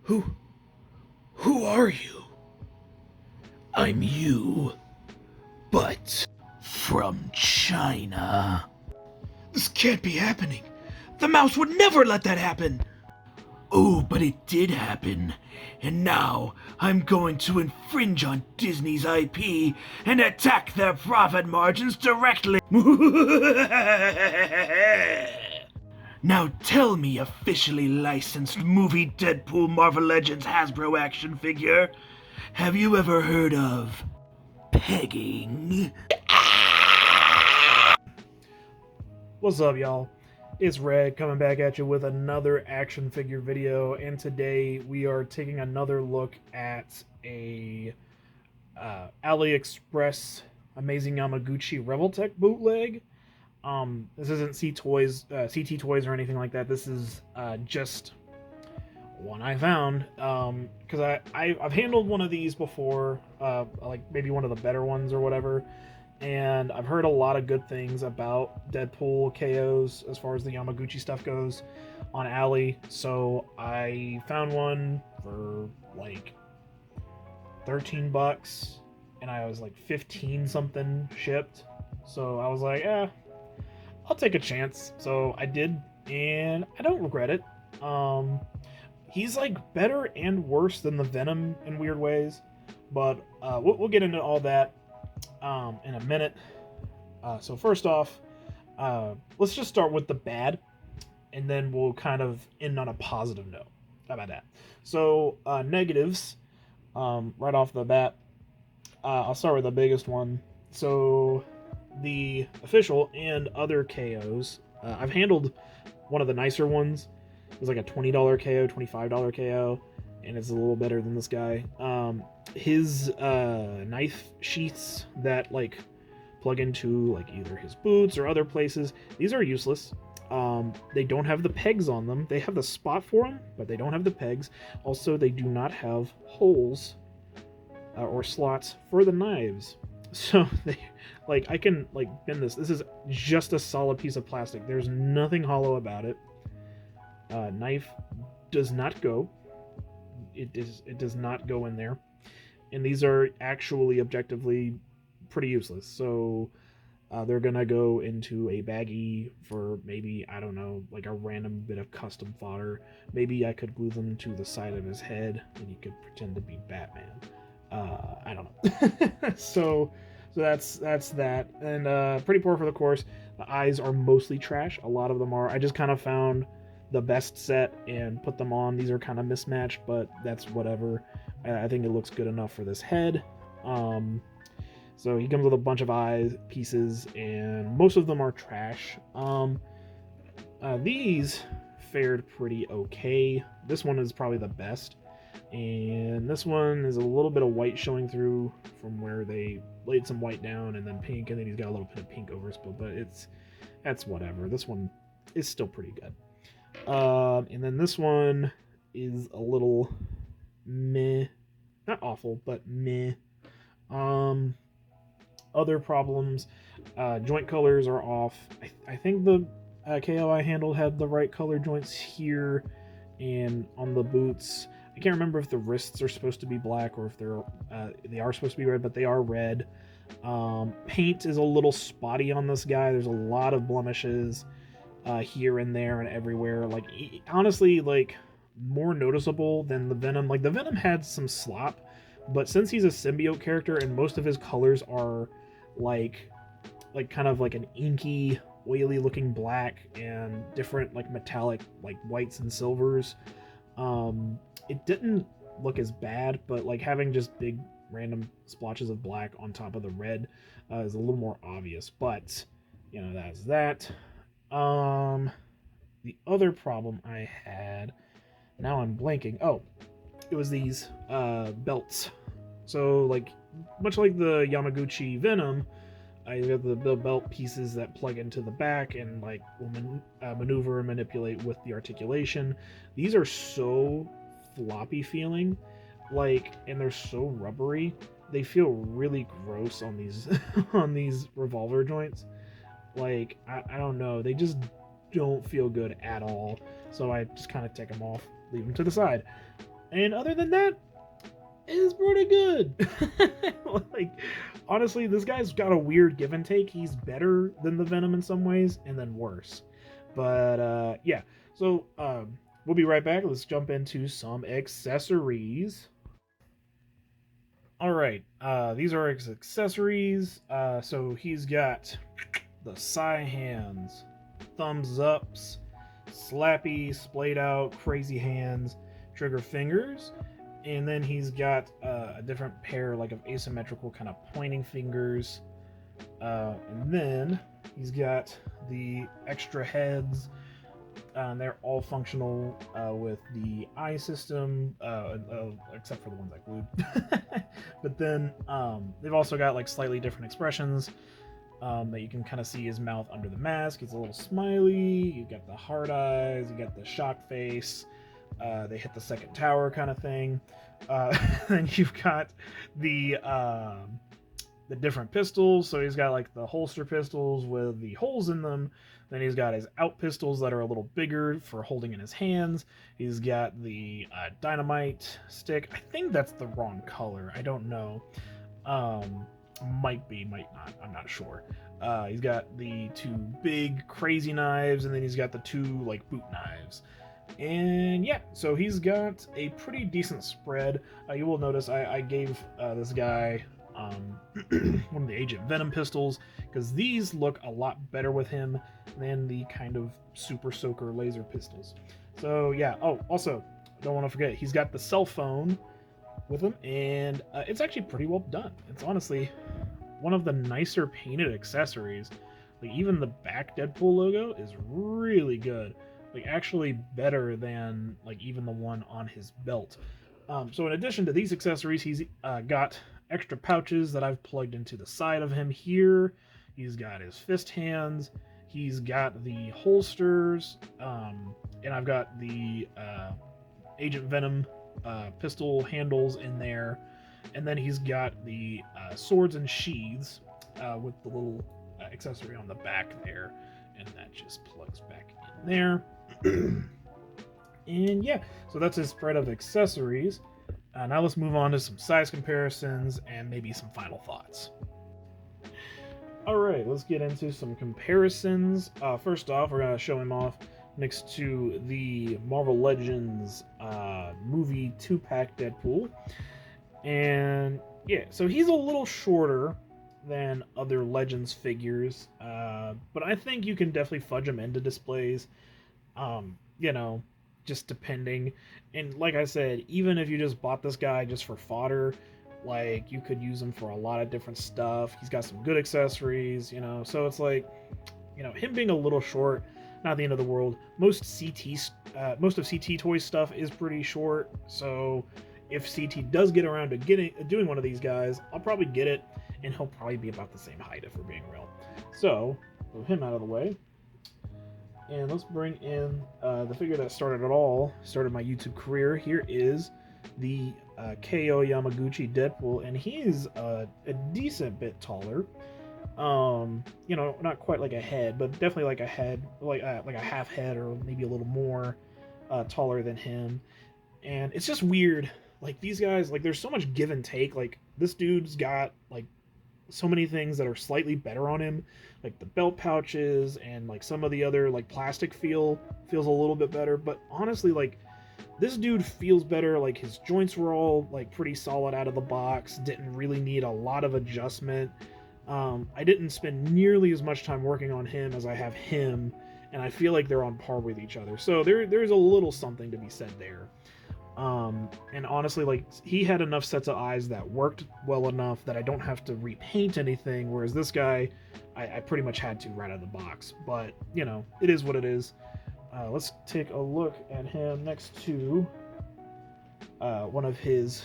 Who... who are you? I'm you, but from China. This can't be happening. The mouse would never let that happen. Oh, but it did happen. And now I'm going to infringe on Disney's IP and attack their profit margins directly. Now tell me, officially licensed movie Deadpool Marvel Legends Hasbro action figure, have you ever heard of pegging? What's up, y'all? It's Red coming back at you with another action figure video, and today we are taking another look at a AliExpress Amazing Yamaguchi Revoltech bootleg. This isn't CT Toys or anything like that. This is just one I found because I've handled one of these before, like maybe one of the better ones or whatever. And I've heard a lot of good things about Deadpool KOs as far as the Yamaguchi stuff goes on Ali. So I found one for like $13 and I was like 15 something shipped. So I was like, I'll take a chance. So I did, and I don't regret it. He's like better and worse than the Venom in weird ways, but we'll get into all that in a minute. So first off, let's just start with the bad, and then we'll kind of end on a positive note. How about that? So negatives, right off the bat. I'll start with the biggest one. So the official and other KOs, I've handled one of the nicer ones. It was like a $20 KO, $25 KO, and it's a little better than this guy. His knife sheaths that like plug into like either his boots or other places, these are useless. They don't have the pegs on them. They have the spot for them, but they don't have the pegs. Also, they do not have holes or slots for the knives. So they, like, I can like bend this. This is just a solid piece of plastic. There's nothing hollow about it. Knife does not go. It does not go in there. And these are actually objectively pretty useless. So they're gonna go into a baggie for maybe, I don't know, like a random bit of custom fodder. Maybe I could glue them to the side of his head and he could pretend to be Batman. I don't know. So that's that. And pretty poor for the course. The eyes are mostly trash. A lot of them are. I just kind of found the best set and put them on. These are kind of mismatched, but that's whatever. I think it looks good enough for this head. So he comes with a bunch of eye pieces, and most of them are trash. These fared pretty okay. This one is probably the best. And this one is a little bit of white showing through from where they laid some white down, and then pink, and then he's got a little bit of pink overspill, but that's whatever. This one is still pretty good. And then this one is a little meh. Not awful, but meh. Other problems, joint colors are off. I think the KO I handled had the right color joints here and on the boots. I can't remember if the wrists are supposed to be black or if they are supposed to be red, but they are red. Paint is a little spotty on this guy. There's a lot of blemishes here and there and everywhere. Like, honestly, like more noticeable than the Venom. Like the Venom had some slop, but since he's a symbiote character and most of his colors are like kind of like an inky, oily looking black and different like metallic like whites and silvers, it didn't look as bad, but like having just big random splotches of black on top of the red is a little more obvious. But you know, that's that. The other problem I had, now I'm blanking. Oh, it was these belts. So like much like the Yamaguchi Venom, I got the belt pieces that plug into the back and like will maneuver and manipulate with the articulation. These are so floppy feeling, like, and they're so rubbery. They feel really gross on these on these revolver joints. Like I don't know, they just don't feel good at all. So I just kind of take them off, leave them to the side. And other than that, it's pretty good. Like, honestly, this guy's got a weird give and take. He's better than the Venom in some ways, and then worse. But yeah, so we'll be right back. Let's jump into some accessories. All right, these are his accessories. So he's got the Psy hands, thumbs ups, slappy, splayed out, crazy hands, trigger fingers, and then he's got a different pair like of asymmetrical kind of pointing fingers, and then he's got the extra heads. They're all functional with the eye system, except for the ones I glued. But then they've also got like slightly different expressions that you can kind of see his mouth under the mask. It's a little smiley. You got the hard eyes. You got the shock face. They hit the second tower kind of thing. Then you've got the different pistols. So he's got like the holster pistols with the holes in them. Then he's got his out pistols that are a little bigger for holding in his hands. He's got the dynamite stick. I think that's the wrong color. I don't know. Might be, might not. I'm not sure. He's got the two big crazy knives, and then he's got the two like boot knives. And yeah, so he's got a pretty decent spread. You will notice I gave this guy one of the Agent Venom pistols, because these look a lot better with him than the kind of Super Soaker laser pistols. So yeah, oh, also, don't want to forget, he's got the cell phone with him, and it's actually pretty well done. It's honestly one of the nicer painted accessories. Like, even the back Deadpool logo is really good. Like, actually better than like even the one on his belt. So in addition to these accessories, he's got extra pouches that I've plugged into the side of him here. He's got his fist hands. He's got the holsters. And I've got the Agent Venom pistol handles in there. And then he's got the swords and sheaths with the little accessory on the back there. And that just plugs back in there. And yeah, so that's his spread of accessories. Now let's move on to some size comparisons and maybe some final thoughts. Alright, let's get into some comparisons. First off, we're going to show him off next to the Marvel Legends movie 2-pack Deadpool. And yeah, so he's a little shorter than other Legends figures, but I think you can definitely fudge him into displays. You know, just depending. And like I said, even if you just bought this guy just for fodder, like, you could use him for a lot of different stuff. He's got some good accessories, you know, so it's like, you know, him being a little short, not the end of the world. Most of CT Toys stuff is pretty short, so if CT does get around to doing one of these guys, I'll probably get it, and he'll probably be about the same height if we're being real. So, move him out of the way. And let's bring in the figure that started my YouTube career. Here is the KO Yamaguchi Deadpool, and he's a decent bit taller. You know, not quite like a head, but definitely like a head, like a half head, or maybe a little more taller than him. And it's just weird. Like, these guys, like, there's so much give and take. Like, this dude's got like so many things that are slightly better on him, like the belt pouches, and like some of the other like plastic feels a little bit better. But honestly, like, this dude feels better. Like, his joints were all like pretty solid out of the box, didn't really need a lot of adjustment. I didn't spend nearly as much time working on him as I have him, and I feel like they're on par with each other. So there's a little something to be said there. And honestly, like, he had enough sets of eyes that worked well enough that I don't have to repaint anything, whereas this guy, I pretty much had to right out of the box. But, you know, it is what it is. Let's take a look at him next to one of his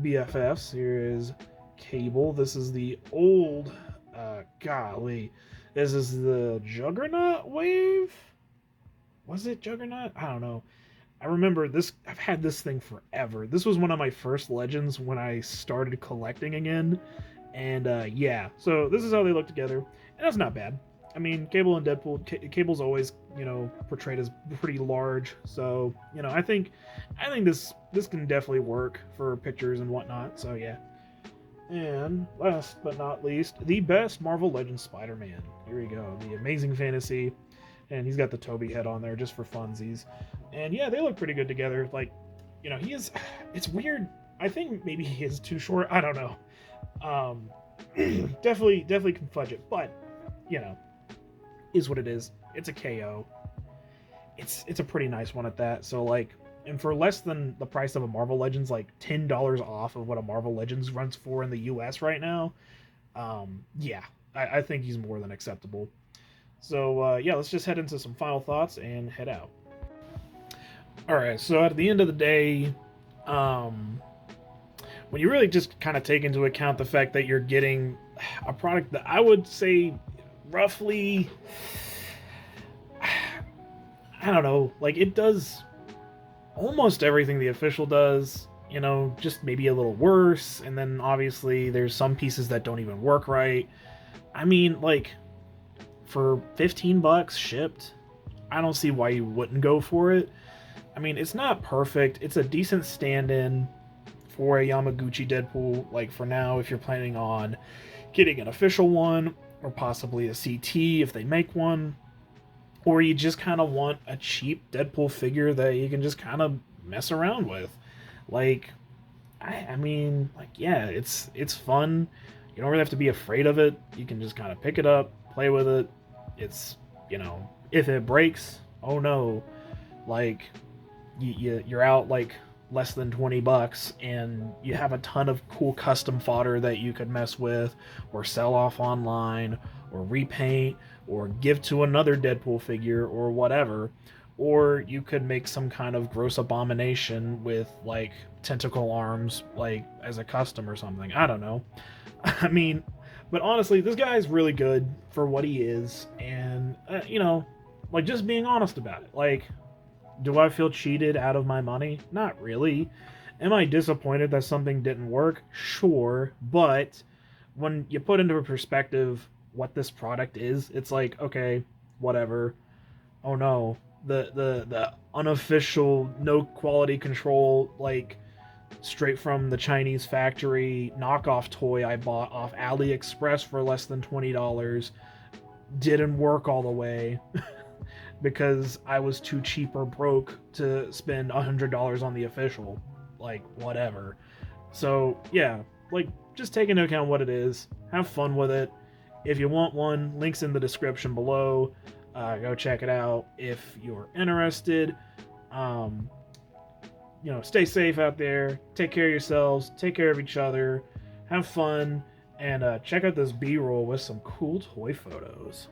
BFFs. Here is Cable. This is the old, golly, this is the Juggernaut wave? Was it Juggernaut? I don't know. I remember this. I've had this thing forever. This was one of my first Legends when I started collecting again. And yeah, so this is how they look together. And that's not bad. I mean, Cable and Deadpool. Cable's always, portrayed as pretty large. So, I think this can definitely work for pictures and whatnot. So yeah. And last but not least, the best Marvel Legends Spider-Man. Here we go, the Amazing Fantasy, and he's got the Toby head on there just for funsies. And yeah, they look pretty good together. Like, he is. It's weird. I think maybe he is too short. I don't know. Definitely can fudge it, but is what it is. It's a KO. It's a pretty nice one at that. So like, and for less than the price of a Marvel Legends, like $10 off of what a Marvel Legends runs for in the US right now, yeah, I think he's more than acceptable. So yeah, let's just head into some final thoughts and head out. Alright, so at the end of the day, when you really just kind of take into account the fact that you're getting a product that I would say roughly, I don't know, like it does almost everything the official does, just maybe a little worse, and then obviously there's some pieces that don't even work right. I mean, like, for $15 shipped, I don't see why you wouldn't go for it. I mean, it's not perfect. It's a decent stand-in for a Yamaguchi Deadpool, like for now, if you're planning on getting an official one, or possibly a CT if they make one, or you just kind of want a cheap Deadpool figure that you can just kind of mess around with. Like, I mean, like, yeah, it's fun. You don't really have to be afraid of it. You can just kind of pick it up, play with it. It's, if it breaks, oh no, like, you're out like less than $20 and you have a ton of cool custom fodder that you could mess with or sell off online or repaint or give to another Deadpool figure or whatever. Or you could make some kind of gross abomination with like tentacle arms, like as a custom or something. I don't know. I mean, but honestly, this guy's really good for what he is, and like, just being honest about it. Like, do I feel cheated out of my money? Not really. Am I disappointed that something didn't work? Sure, but when you put into perspective what this product is, it's like, okay, whatever. Oh no, the unofficial, no quality control, like straight from the Chinese factory knockoff toy I bought off AliExpress for less than $20 didn't work all the way. Because I was too cheap or broke to spend $100 on the official. Like, whatever. So, yeah, like, just take into account what it is. Have fun with it. If you want one, links in the description below. Go check it out if you're interested. Stay safe out there. Take care of yourselves. Take care of each other. Have fun. And check out this B-roll with some cool toy photos.